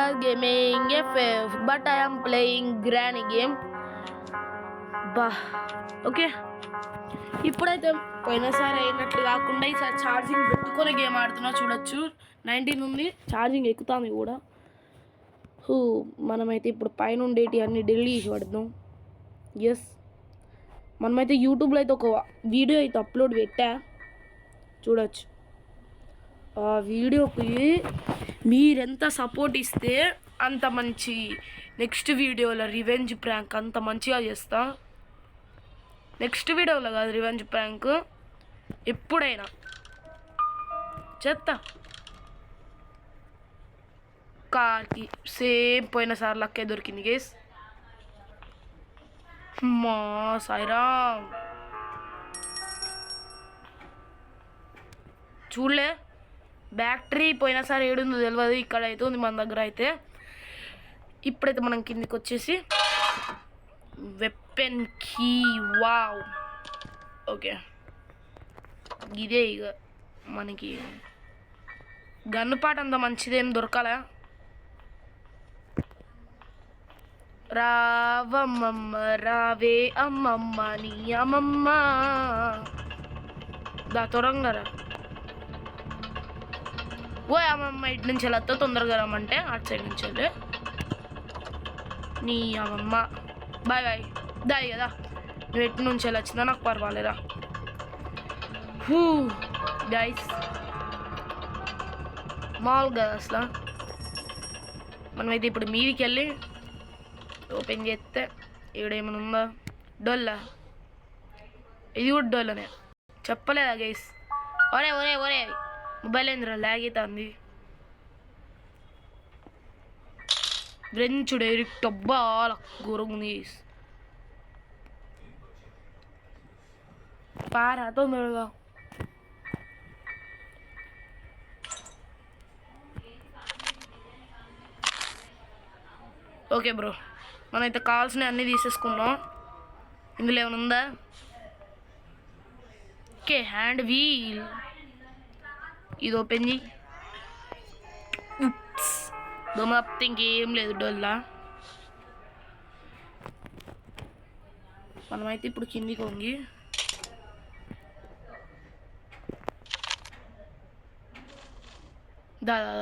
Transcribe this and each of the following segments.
Siraj Gaming FF, but I am playing Granny game. Okay ఇప్పుడైతే పోయినసారి అయినట్లు కాకుండా ఈసారి ఛార్జింగ్ పెట్టుకొని గేమ్ ఆడుతున్నా చూడొచ్చు. 19 ఉంది, ఛార్జింగ్ ఎక్కుతుంది కూడా. మనమైతే ఇప్పుడు పైన ఉండేటి అన్ని డిలీట్ చేసి పడదాం. ఎస్, మనమైతే యూట్యూబ్లో అయితే ఒక వీడియో అయితే అప్లోడ్ పెట్టా చూడొచ్చు. ఆ వీడియోకి మీరెంత సపోర్ట్ ఇస్తే అంత మంచి నెక్స్ట్ వీడియోలో రివెంజ్ ప్రాంక్ అంత మంచిగా చేస్తా. నెక్స్ట్ వీడియోలో కాదు, రివెంజ్ ప్రాంక్ ఎప్పుడైనా చేస్తా. కార్కి సేమ్ పోయినసారి లక్కే దొరికింది గేస్. మా సాయిరామ్ చూడలే, బ్యాటరీ పోయినసారి ఏడుందో తెలియదు, ఇక్కడ అయితే ఉంది మన దగ్గర. అయితే ఇప్పుడైతే మనం కిందికి వచ్చేసి వెపన్ కీ, వావ్. ఓకే, ఇదే ఇక మనకి గన్ను పాట అంత మంచిదేం దొరకాల. రావమ్మమ్మ రావే అమ్మమ్మ నీ అమ్మమ్మ దా తొరంగరా. ఓ అమ్మమ్మ ఇటు నుంచి వెళ్ళొస్తా, తొందరగా రమ్మంటే అటు సైడ్ నుంచి వెళ్ళి. నీ అమ్మమ్మ బాయ్ బాయ్ దాయి కదా, నువ్వు ఎటు నుంచి వెళ్ళొచ్చిందా నాకు పర్వాలేదా. గైస్ మామూలుగా అసలు మనమైతే ఇప్పుడు మీదికి వెళ్ళి ఓపెన్ చేస్తే ఈడేమైనా ఉందా, డొల్లా. ఇది కూడా డొల్లనే చెప్పలేదా గైస్. ఒరే ఒరే ఒరే మొబైల్ ఏంద్రా లాగ్ అవుతుంది. ఫ్రెంచ్ డైరెక్ట్ అబ్బా ఘోరంగా పారా తొందరగా. ఓకే బ్రో, మనమైతే కావాల్సినవి అన్నీ తీసేసుకున్నాం. ఇందులో ఏమైనా ఉందా? ఓకే, హ్యాండ్ వీల్ ఇది ఓపెన్ చేయి. దొమ తప్పితే ఇంకేం లేదు డొల్లా. మనమైతే ఇప్పుడు కిందికి వంగి దాదా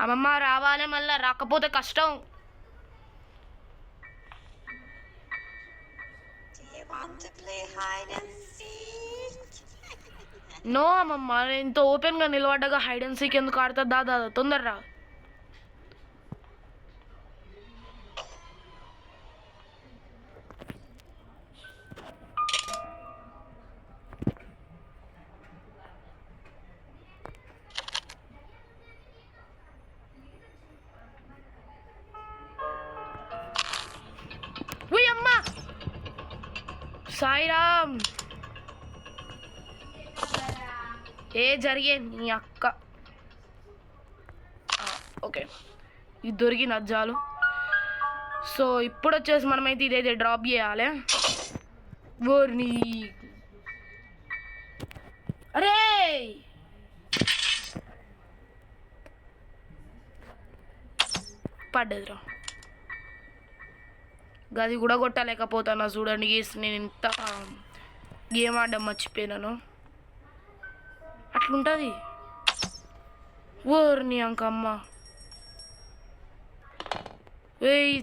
అమ్మమ్మ రావాలి, మళ్ళా రాకపోతే కష్టం. నో అమ్మమ్మ, నేను ఇంత ఓపెన్గా నిలబడ్డగా హైడ్ అండ్ సీక్ ఎందుకు ఆడతా? దాదా తొందరరా. అమ్మా సాయిరామ్, ఏ జరిగే నీ అక్క. ఓకే, ఇది దొరికిన అజ్జాలు. సో ఇప్పుడు వచ్చేసి మనమైతే ఇదైతే డ్రాప్ చేయాలి. ఓర్ని అరే పడ్డదిరా, గది కూడా కొట్టలేకపోతాను చూడండి. నేను ఇంత గేమ్ ఆడడం మర్చిపోయినాను, అట్లుంటుంది. ఓర్ని అంకమ్మ,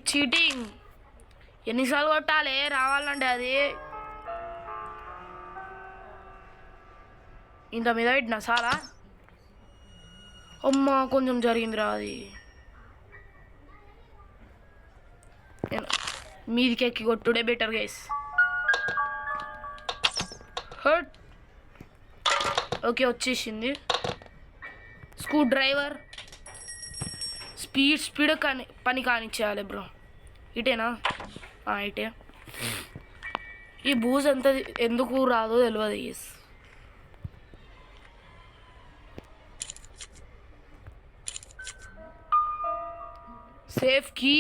చీటింగ్. ఎన్నిసార్లు కొట్టాలి రావాలంటే అది. ఇంత మీద పెట్టినా చాలా. అమ్మ కొంచెం జరిగిందిరా అది. మీదికి ఎక్కి కొట్టుడే బెటర్ గైస్. హర్ట్. ఓకే వచ్చేసింది. స్క్రూ డ్రైవర్ స్పీడ్ పని కానిచ్చేయాలి బ్రో. ఇటేనా? ఇటే. ఈ బూజ్ ఎంత ఎందుకు రాదో తెలియదు. Yes, safe key.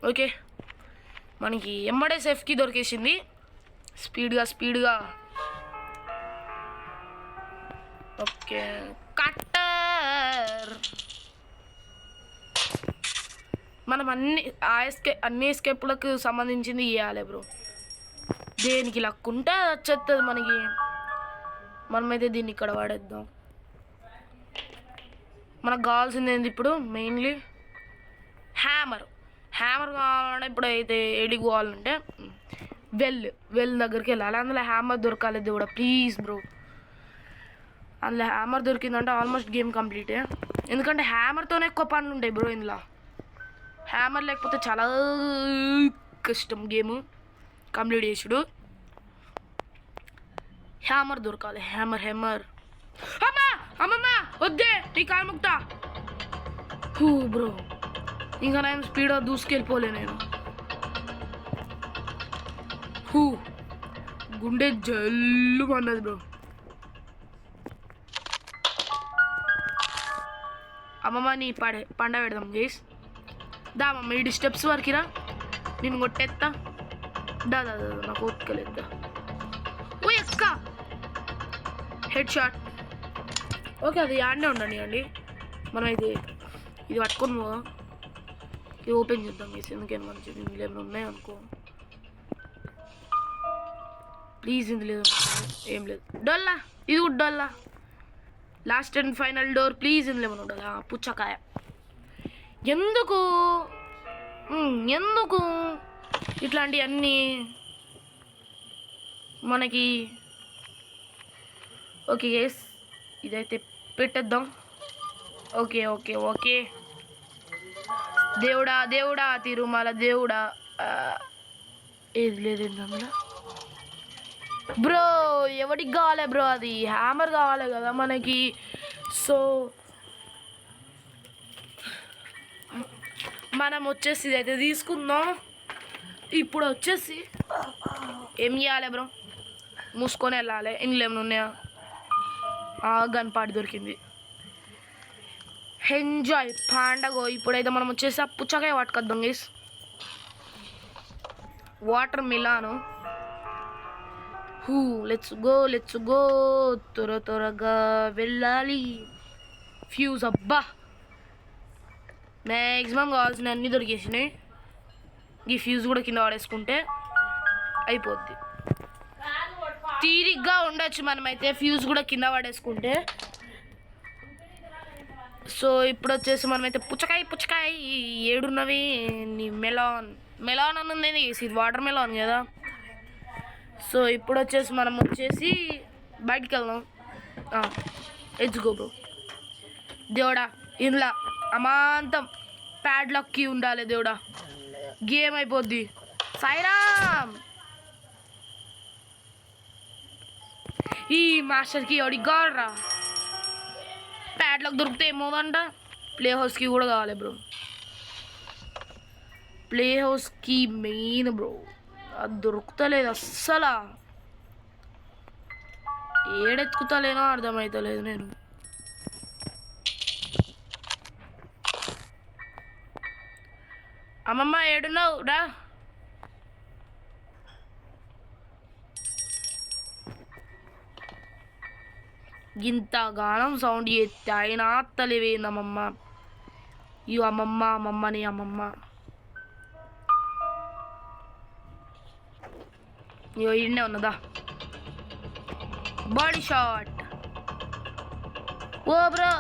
ఓకే, మనకి ఎమ్మడే సేఫ్ కీ దొరికేసింది. స్పీడ్గా. Okay, cutter. మనం అన్ని ఎస్కేప్లకు సంబంధించింది ఇవ్వాలి బ్రో. దేనికి లక్ ఉంటే అది వచ్చేస్తుంది మనకి. మనమైతే దీన్ని ఇక్కడ వాడేద్దాం. మనకు కావాల్సింది ఏంది ఇప్పుడు మెయిన్లీ హ్యామర్ కావాలంటే ఇప్పుడు అయితే ఏడికి పోవాలంటే వెల్ దగ్గరికి వెళ్ళాలి. అందులో హ్యామర్ దొరకాలి దేవుడా ప్లీజ్ బ్రో. అందులో హ్యామర్ దొరికిందంటే ఆల్మోస్ట్ గేమ్ కంప్లీటే. ఎందుకంటే హ్యామర్తోనే ఎక్కువ పనులు ఉంటాయి బ్రో ఇందులో. హ్యామర్ లేకపోతే చాలా కష్టం గేమ్ కంప్లీట్ చేసుడు. హ్యామర్ దొరకాలి. హ్యామర్ అమ్మమ్మ వద్దే నీ కాలు ముక్తా. బ్రో ఇంకా నేను స్పీడ్గా దూసుకెళ్ళిపోలే నేను. గుండె జల్లు అన్నది బ్రో. అమ్మమ్మ నీ పండ పెడదాం గేస్. దా అమ్మమ్మ ఈ స్టెప్స్ వరకురా నేను కొట్టేస్తా. దా నాకు ఓపికలేద్దా. ఓ ఎక్క హెడ్ షాట్. ఓకే అది ఆడనే ఉండండి. మనం ఇది పట్టుకొని ఇది ఓపెన్ చేద్దాం గేస్. ఎందుకని మంచిది ఇందులో ఏమైనా ఉన్నాయనుకో ప్లీజ్. ఇందు లేదు ఏం లేదు. డొల్లా ఇది కూడా డొల్లా. Last and final door please. ఇందులో ఏమైనా ఉండాలి. పుచ్చకాయ. ఎందుకు ఇట్లాంటివన్నీ మనకి. ఓకే గేస్ ఇదైతే పెట్టేద్దాం. ఓకే దేవుడా తిరుమల దేవుడా. ఏది లేదు అందులో బ్రో. ఎవరికి కావాలి బ్రో? అది హ్యామర్ కావాలి కదా మనకి. సో మనం వచ్చేసి ఇదైతే తీసుకుందాం. ఇప్పుడు వచ్చేసి ఏం చేయాలి బ్రో? మూసుకొని వెళ్ళాలి. ఇంట్లో ఏమైనా ఉన్నాయా? గన్పాటి దొరికింది. ఎంజాయ్ పండగ. ఇప్పుడైతే మనం వచ్చేసి ఆ పుచ్చకాయ పట్టుకొద్దాం guys. Water melon. Let's go త్వరగా వెళ్ళాలి. ఫ్యూజ్ అబ్బా మ్యాక్సిమం కావాల్సిన అన్నీ దొరికేసినాయి. ఈ ఫ్యూజ్ కూడా కింద వాడేసుకుంటే అయిపోద్ది. తీరిగ్గా ఉండొచ్చు మనమైతే ఫ్యూజ్ కూడా కింద పడేసుకుంటే. సో ఇప్పుడు వచ్చేసి మనమైతే పుచ్చకాయ ఏడున్నవి. మెలాన్ అని ఉంది. ఇది వాటర్ మెలాన్ కదా. సో ఇప్పుడు వచ్చేసి మనం వచ్చేసి బయటికి వెళ్దాం. ఎడ్జ్గో బ్రో. దేవుడా ఇందులో అమాంతం ప్యాడ్లాక్కి ఉండాలి దేవుడా. గేమ్ అయిపోద్ది. సాయిరామ్ ఈ మాస్టర్కి అడిగారా ప్యాడ్లాక్ దొరికితే ఏమోదంట. ప్లే హౌస్కి కూడా కావాలి బ్రో. ప్లే హౌస్కి మెయిన్ బ్రో. అది దొరుకుతలేదు అస్సలు. ఏడెత్తుకుతలేనో అర్థమవుతలేదు నేను. అమ్మమ్మ ఏడున్నావు రా. ఇంత గానం సౌండ్ చేస్తే అయినా తలివేందమ్మమ్మ. ఈ అమ్మమ్మని ఇగో ఈడనే ఉన్నదా బాడీ షాట్. ఓ బ్రో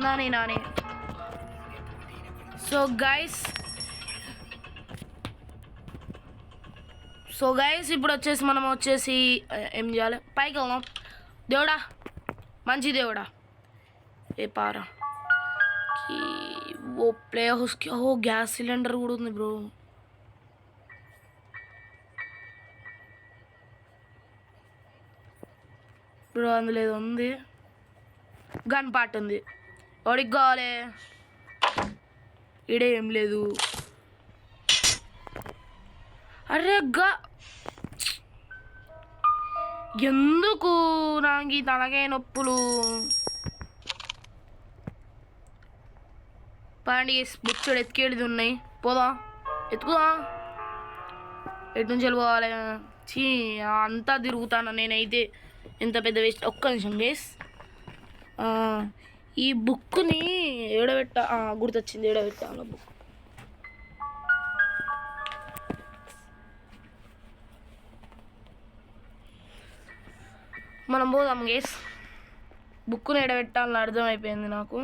నాని. సో గైస్ ఇప్పుడు వచ్చేసి మనం వచ్చేసి ఏం చేయాలి? పైకి వెళ్దాం. దేవుడా మంచి దేవుడా. ఏ పారా ఓ ప్లే హౌస్కి గ్యాస్ సిలిండర్ కూడా ఉంది బ్రో. అందులో ఏదో ఉంది. గన్ పార్ట్ ఉంది. వాడికి కావాలి. ఈడే ఏం లేదు. అరే ఎందుకు నాకు ఈ తలకాయ నొప్పులు? పదండి బుచ్చడు ఎత్తికేడిది ఉన్నాయి. పోదా ఎత్తుకుదా. ఎటు నుంచి వెళ్ళిపోవాలి? అంతా తిరుగుతాను నేనైతే. ఎంత పెద్ద వేస్ట్. ఒక్క నిమిషం గేస్. ఈ బుక్ని గుర్తొచ్చింది. ఏడబెట్టాను బుక్. మనం పోదాం గేస్. బుక్కును ఎడబెట్టాలని అర్థమైపోయింది నాకు,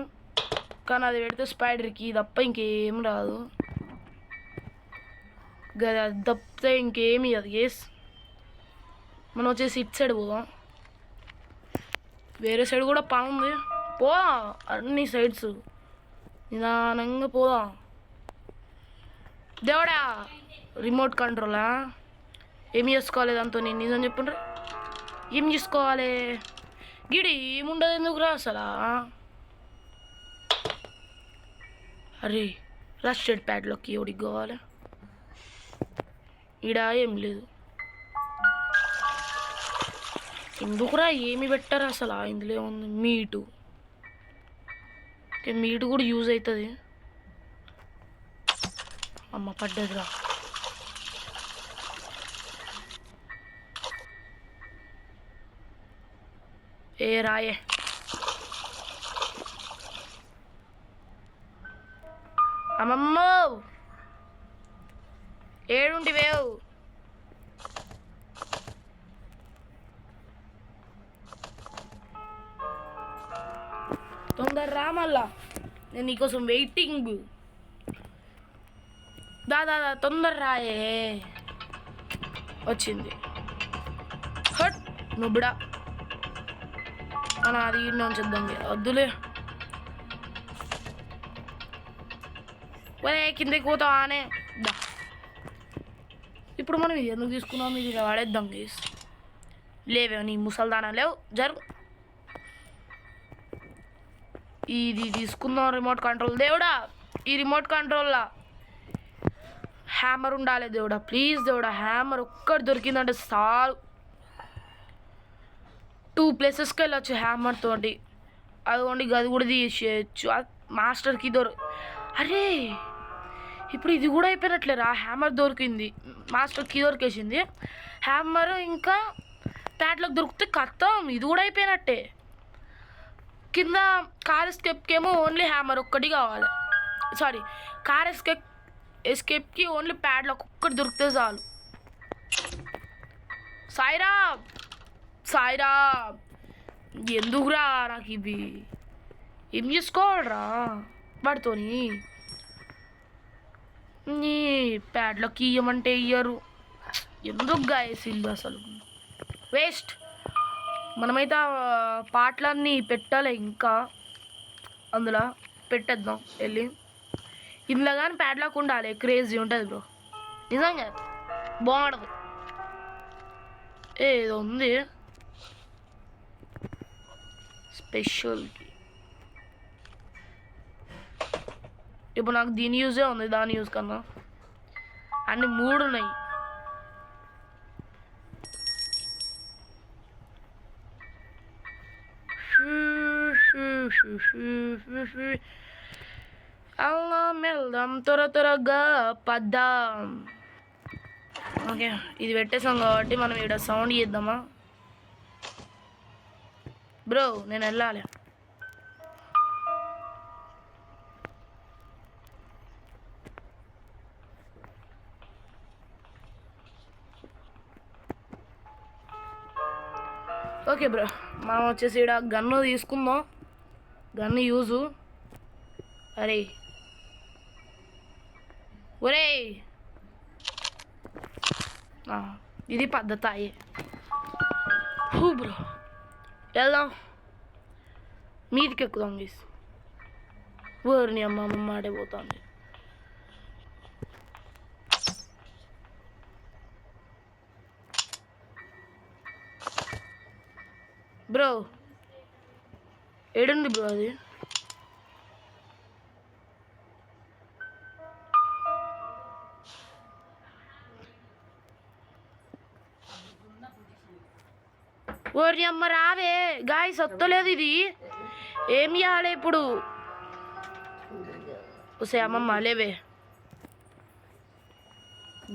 కానీ అది పెడితే స్పైడర్కి తప్ప ఇంకేం రాదు. అది తప్పితే ఇంకేమి అది గేస్. మనం వచ్చేసి ఇటు సైడ్ పోదాం. వేరే సైడ్ కూడా పని ఉంది, పోదాం. అన్ని సైడ్స్ నిదానంగా పోదాం. దేవుడా, రిమోట్ కంట్రోలా? ఏం చేసుకోవాలి దాంతో? నేను నిజం చెప్పుండ్రా, ఏం చేసుకోవాలి? గిడి ఏముండదు ఎందుకురా అసలు? అరే రస్టెడ్ ప్యాడ్లోకి ఎవడికి కావాలి? ఈడ ఏం లేదు ఎందుకురా, ఏమి పెట్టారు అసలు? ఇందులో ఉంది మీటు. ఓకే, మీటు కూడా యూజ్ అవుతుంది. అమ్మ పడ్డదిరా. ఏ రాయే, అమ్మమ్మ ఏడుంటి వేవు. తొందర రా, మళ్ళా నేను నీకోసం వెయిటింగ్. దాదా తొందర రాయే. వచ్చింది. హట్ నువ్వుడా, మనం అది ఇంట్లో ఉంచుద్దాం. వద్దులే, ఒరే కిందకి పోతావా అనే. ఇప్పుడు మనం ఇది ఎందుకు తీసుకున్నాం? ఇది వాడేద్దాం గేస్. లేవే నీ ముసల్దానా, లేవు జరుగు. ఇది తీసుకుందాం రిమోట్ కంట్రోల్. దేవుడా, ఈ రిమోట్ కంట్రోల్లా హ్యామర్ ఉండాలి దేవుడా, ప్లీజ్ దేవుడా. హ్యామర్ ఒక్కటి దొరికిందంటే చాలు. 2 ప్లేసెస్కి వెళ్ళొచ్చు హ్యామర్ తోటి. అదిగోండి గది కూడా తీసేయచ్చు. మాస్టర్కి అరే ఇప్పుడు ఇది కూడా అయిపోయినట్లేరా. హ్యామర్ దొరికింది, మాస్టర్ కీ దొరికేసింది. హ్యామర్ ఇంకా ప్యాడ్లోకి దొరికితే కత్తం, ఇది కూడా అయిపోయినట్టే. కింద కార్ ఎస్కేప్కేమో ఓన్లీ హ్యామర్ ఒక్కటి కావాలి. సారీ, కార్ ఎస్కేప్కి ఓన్లీ ప్యాడ్లోకి ఒక్కటి దొరికితే చాలు. సాయిరా సాయిరా, ఎందుకురా నాకు ఇవి? ఏం చేసుకోవాలరా వాడితోని? నీ ప్యాడ్లోకి ఇయ్యమంటే ఇయ్యరు, ఎందుకు గాయసిల్లు అసలు వేస్ట్. మనమైతే పాటలన్నీ పెట్టాలి, ఇంకా అందులో పెట్టేద్దాం వెళ్ళి. ఇందులో కానీ ప్యాడ్లాక్ ఉండాలి, క్రేజీ ఉంటుంది బ్రో, నిజంగా బాగుండదు. ఏదో ఉంది స్పెషల్కి. ఇప్పుడు నాకు దీని యూజే ఉంది, దాని యూజ్ కన్నా. అన్ని 3 ఉన్నాయి. అలా మెల్దాం, త్వరగా పద్దాం. ఓకే, ఇది పెట్టేసాం కాబట్టి మనం ఇక్కడ సౌండ్ చేద్దామా బ్రో? నేను వెళ్ళాలి. ఓకే బ్రో, మనం వచ్చేసి ఇక్కడ గన్ను తీసుకుందాం. Gun use. అరే ఒరే, ఇది పద్ధతి అయ్యే. హూ బ్రో, వెళ్దాం, మీదికి ఎక్కుదాం గీస్. ఊరిని అమ్మ ఆడిపోతుంది. బ్రో ఏడుంది బ్రో అది? ఓరి అమ్మ రావే గాయ, సత్తలేదు ఇది. ఏం చేయాలి ఇప్పుడు? వస్తే అమ్మమ్మ లేవే.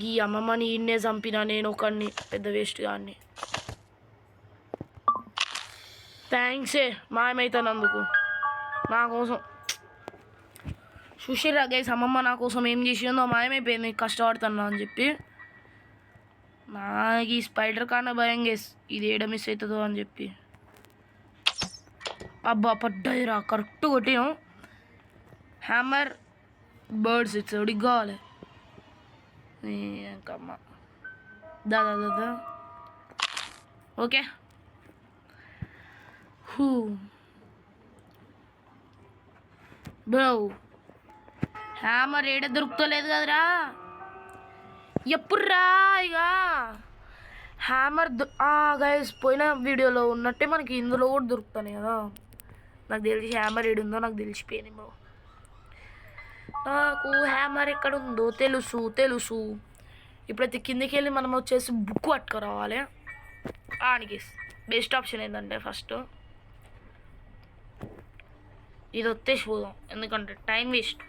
ఈ అమ్మమ్మని ఇన్నే చంపినా నేను ఒకడిని, పెద్ద వేస్ట్ గాన్ని. థ్యాంక్సే మాయమైతానందుకు నా కోసం. చూసిర్రా గైస్, అమ్మమ్మ నా కోసం ఏం చేసిందో, మాయమైపోయింది కష్టపడుతున్నా అని చెప్పి. నాకు ఈ స్పైడర్ కన్నా భయం గేస్, ఇది ఏడ మిస్ అవుతుందో అని చెప్పి. అబ్బా పడ్డాయిరా, కరెక్ట్ కొట్టినాం. హ్యామర్ బర్డ్స్ ఇట్స్ ఎవడికి కావాలి ఇంకమ్మ. దాదా ఓకే. బ్రో హ్యామర్ ఏడ దొరుకుతలేదు కదరా, ఎప్పుడురా ఇక హ్యామర్ గైస్ పోయిన వీడియోలో ఉన్నట్టే మనకి ఇందులో కూడా దొరుకుతాయి కదా. నాకు తెలిసి హ్యామర్ ఏడుందో నాకు తెలిసిపోయింది బ్రో. నాకు హ్యామర్ ఎక్కడ ఉందో తెలుసు. ఇప్పుడైతే కిందికి వెళ్ళి మనం వచ్చేసి బుక్ పట్టుకురావాలి. ఆనికి బెస్ట్ ఆప్షన్ ఏంటంటే ఫస్ట్ ఇది వచ్చేసి పోదాం, ఎందుకంటే టైం వేస్ట్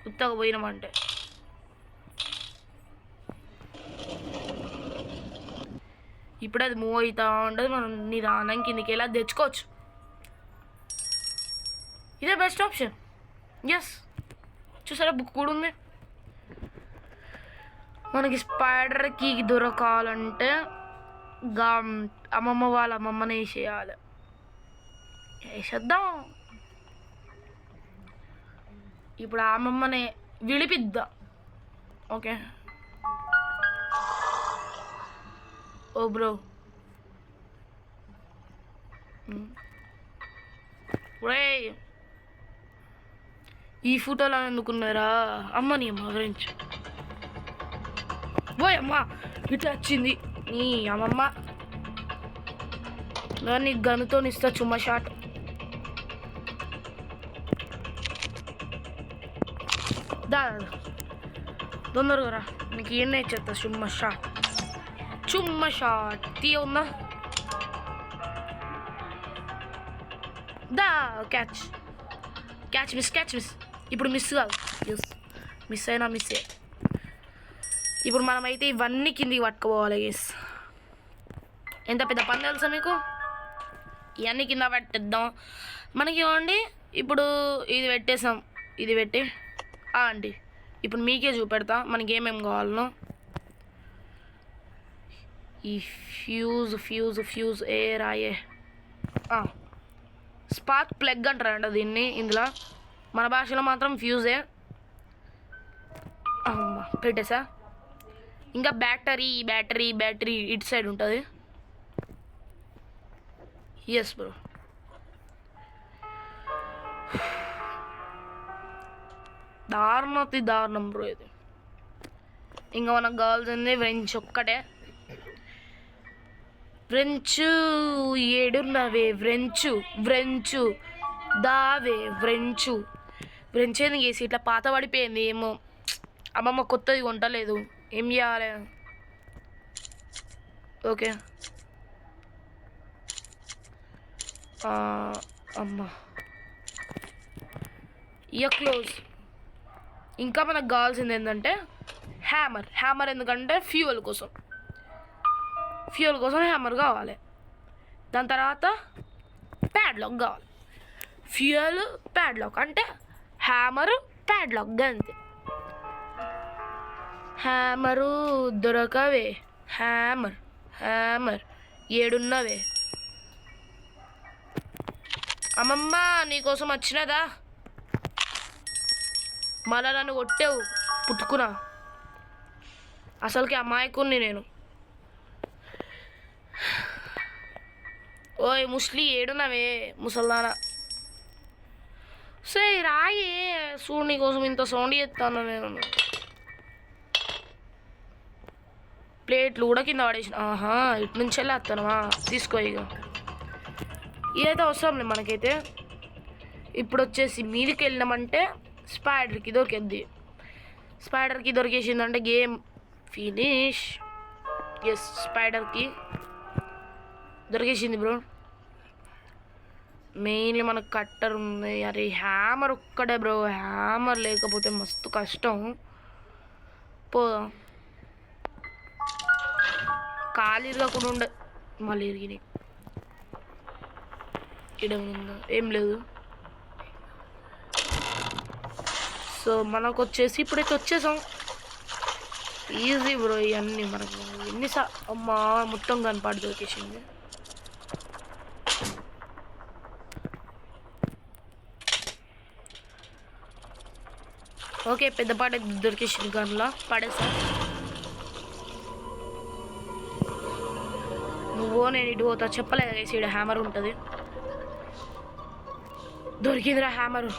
ఉత్తగా పోయినామంటే. ఇప్పుడు అది మూవ్ అవుతా ఉంటుంది, మనం నిదానం కిందికి వెళ్ళి అది తెచ్చుకోవచ్చు. ఇదే బెస్ట్ ఆప్షన్. ఎస్ చూసారా బుక్ కూడా ఉంది. మనకి స్పైడర్కి దొరకాలంటే అమ్మమ్మ వాళ్ళ అమ్మమ్మని వేసేయాలి. వేసేద్దాం. ఇప్పుడు ఆ అమ్మమ్మని విడిపిద్దాం. ఓకే ఓ బ్రో ఈ ఫోటోలో ఎందుకున్నారా అమ్మని అమ్మ గురించి. ఓయ్ అమ్మ ఇట్లా వచ్చింది నీ అమ్మమ్మ. నీ గనుతో ఇస్తా చుమ్మా షాట్. దా తొందరగా రా, నీకు ఏం ఇచ్చేస్తా. చుమ్మా షాట్ తీయ ఉందా. దా క్యాచ్ మిస్. ఇప్పుడు మిస్ కాదు, మిస్ అయినా మిస్సే. ఇప్పుడు మనమైతే ఇవన్నీ కిందికి పట్టుకోవాలి గేస్. ఎంత పెద్ద పని తెలుసా మీకు. ఇవన్నీ కింద పెట్టేద్దాం. మనకి ఇవ్వండి. ఇప్పుడు ఇది పెట్టేసాం, ఇది పెట్టి అండి ఇప్పుడు మీకే చూపెడతా మనకి ఏమేమి కావాలనో. ఈ ఫ్యూజ్ ఏ రాయే స్పార్క్ ప్లగ్ అంటారంట దీన్ని. ఇందులో మన భాషలో మాత్రం ఫ్యూజే. పెట్టేసా. ఇంకా బ్యాటరీ ఇటు సైడ్ ఉంటుంది. Yes bro. దారుణం బ్రో ఇది. ఇంకా మనకు కావాల్సింది వ్రెంచ్ ఒక్కటే. వ్రెంచ్ ఏడున్నవే వ్రెంచ్ దావే వ్రెంచ్ ఎందుకు వేసి ఇట్లా పాత పడిపోయింది. ఏమో అమ్మమ్మ కొత్తది కొంటలేదు, ఏం చేయాలి. ఓకే అమ్మ క్లోజ్. ఇంకా మనకు కావాల్సింది ఏంటంటే హ్యామర్ ఎందుకంటే ఫ్యూయల్ కోసం హ్యామర్ కావాలి. దాని తర్వాత ప్యాడ్లాక్ కావాలి. ఫ్యూయల్ ప్యాడ్లాక్ అంటే హ్యామర్ ప్యాడ్లాక్ అంతే. హ్యామరు దొరకవే హ్యామర్ ఏడున్నవే. అమ్మమ్మ నీకోసం వచ్చినదా, మళ్ళా నన్ను కొట్టావు పుట్టుకున్నా. అసలుకి అమాయకుని నేను. ఓయ్ ముస్లి ఏడున్నవే ముసల్దానా. సరే రాయే చూడు, నీకోసం ఇంత సౌండ్ చేస్తాను నేను. ప్లేట్లు కూడా కింద పడేసిన. ఇటు నుంచి వెళ్ళి వస్తానమా, తీసుకో. ఇక ఇదైతే అవసరం లేదు మనకైతే. ఇప్పుడు వచ్చేసి మీదికి వెళ్ళినామంటే స్పైడర్కి దొరికేసిందంటే గేమ్ ఫినిష్. ఎస్ స్పైడర్కి దొరికేసింది బ్రో. మెయిన్లీ మనకు కట్టర్ ఉంది. అరే హ్యామర్ ఒక్కడే బ్రో, హ్యామర్ లేకపోతే మస్తు కష్టం. పోదాం. కాలు ఇరగకుండా ఉండే మళ్ళీ ఇరిగినాయి. ఇక్కడ ఉందా ఏం లేదు. సో మనకు వచ్చేసి ఇప్పుడైతే వచ్చేసాం. ఈజీ బ్రో ఇవన్నీ మనకు. అమ్మా మొత్తం కనపడి దొరికేసింది. ఓకే పెద్దపాట దొరికేసింది గన్లా పడేసా. నువ్వు నేను ఇటు పోతా చెప్పలేదు గైస్ ఇక్కడ హ్యామర్ ఉంటుంది. దొరికిందిరా హ్యామర్.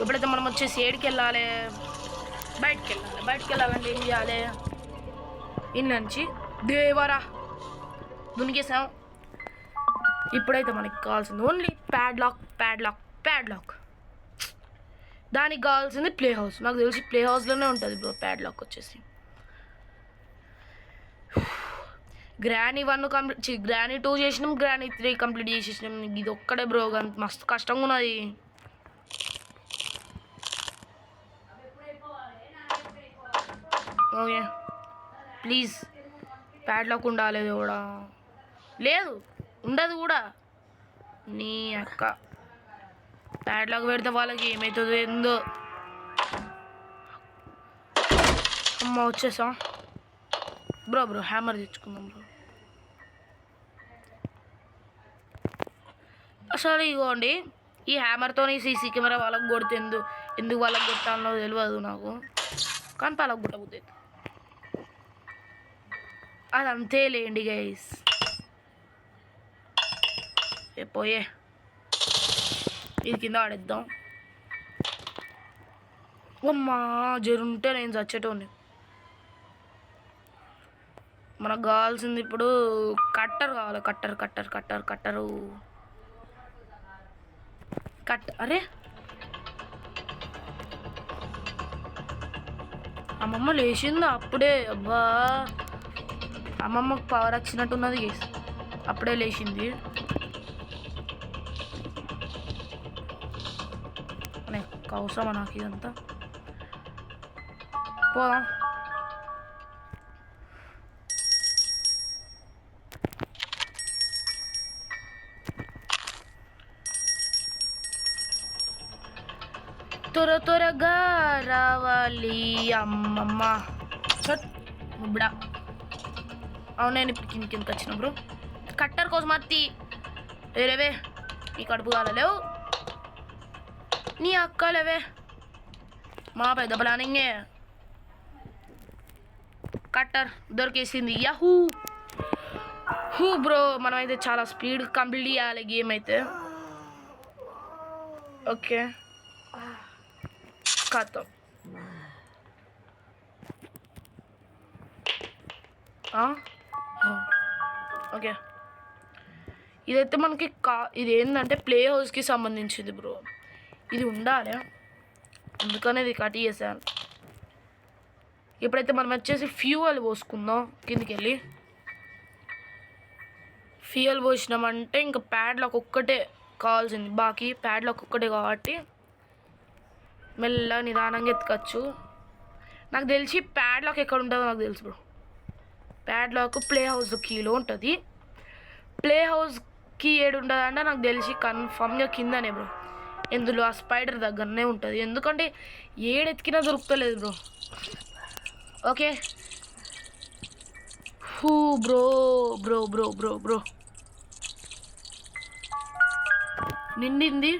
ఎప్పుడైతే మనం వచ్చేసి ఏడికి వెళ్ళాలి, బయటికి వెళ్ళాలంటే ఏం చేయాలి, ఇన్ని నుంచి దేవరా దునికేసాం. ఇప్పుడైతే మనకి కావాల్సింది ఓన్లీ ప్యాడ్లాక్. దానికి కావాల్సింది ప్లే హౌస్. నాకు తెలిసి ప్లే హౌస్లోనే ఉంటుంది బ్రో ప్యాడ్లాక్ వచ్చేసి. గ్రానీ 1 కంప్లీట్, గ్రానీ 2 చేసినాం, గ్రానీ 3 కంప్లీట్ చేసేసినాం. ఇది ఒక్కడే బ్రో మస్తు కష్టంగా ఉన్నది. ఓకే ప్లీజ్ ప్యాడ్లాక్ ఉండాలి కూడా, లేదు ఉండదు కూడా. నీ అక్క ప్యాడ్లాక్ పెడితే వాళ్ళకి ఏమవుతుందో ఏందో. అమ్మ వచ్చేసాం బ్రో హ్యామర్ తెచ్చుకుందాం బ్రో. అసలు ఇగోండి ఈ హ్యామర్తోని సీసీ కెమెరా వాళ్ళకి కొడితే ఎందుకు వాళ్ళకి కొట్టాలో తెలియదు నాకు, కానీ వాళ్ళకి కొట్టబుద్ది అది అంతే లేండి గైస్. పోయే ఇది కింద ఆడేద్దాం. అమ్మా జరుంటే నేను చచ్చేటోని. మనకు కావాల్సింది ఇప్పుడు కట్టర్ కావాలి. అరే అమ్మమ్మ లేచిందా అప్పుడే? అబ్బా అమ్మమ్మకు పవర్ వచ్చినట్టున్నది గేస్, అప్పుడే లేచింది. అవసరమా నాకు ఇదంతా? పోదాం. త్వరగా రావాలి అమ్మమ్మ. బుడా అవునండి కిందకి వచ్చిన బ్రో. కట్టర్ కోసం అత్తి వేరేవే నీ కడుపు కాలేవు, నీ అక్కలేవే మా పెద్ద ప్లానింగే. కట్టర్ దొరికేసింది. యాహూ బ్రో మనమైతే చాలా స్పీడ్ కంప్లీట్ చేయాలి గేమ్ అయితే. ఓకే ఖతం. ఓకే ఇదైతే మనకి ఇది ఏంటంటే ప్లే హౌస్కి సంబంధించింది బ్రో. ఇది ఉండాలి అందుకనే ఇది కట్ చేశాను. ఇప్పుడైతే మనం వచ్చేసి ఫ్యూయల్ పోసుకుందాం. కిందికి వెళ్ళి ఫ్యూయల్ పోసినామంటే ఇంకా ప్యాడ్లాక్ ఒక్కటే కావాల్సింది, బాకీ ప్యాడ్లాక్ ఒక్కటే కాబట్టి మెల్లగా నిదానంగా ఎత్తుకోవచ్చు. నాకు తెలిసి ప్యాడ్లాక్ ఎక్కడ ఉంటుందో నాకు తెలుసు బ్రో. ప్యాడ్లాక్ ప్లే హౌస్ కీలో ఉంటుంది. ప్లే హౌస్ కీ ఏడు ఉంటుంది అంటే నాకు తెలిసి కన్ఫామ్గా కిందనే బ్రో. ఇందులో ఆ స్పైడర్ దగ్గరనే ఉంటుంది, ఎందుకంటే ఏడెత్తికినా దొరుకుతలేదు బ్రో. ఓకే బ్రో నిండింది.